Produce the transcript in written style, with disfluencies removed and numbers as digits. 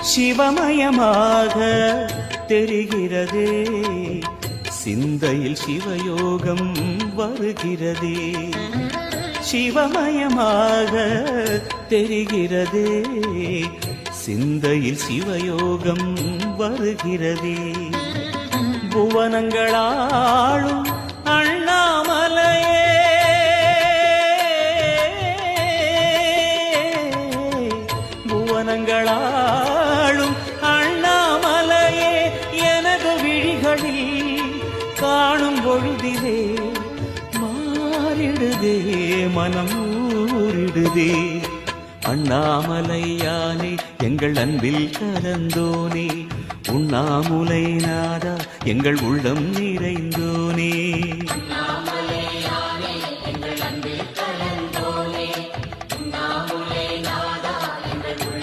சிவமயமாக தெரிகிறதே, சிந்தையில் சிவயோகம் வருகிறதே. சிவமயமாக தெரிகிறதே, சிந்தையில் சிவயோகம் வருகிறதே. புவனங்களாளும் அண்ணாமலையே, புவனங்களாளும் அண்ணாமலையே, எனது விழிகளில் காணும் பொழுதிலே மாறிடுதே, மனம் ஊறிடுதே. அண்ணாமலையானே எங்கள் அன்பில் கலந்தோனே, உண்ணாமுலை நாதா எங்கள் உள்ளம் நிறைந்தோனே.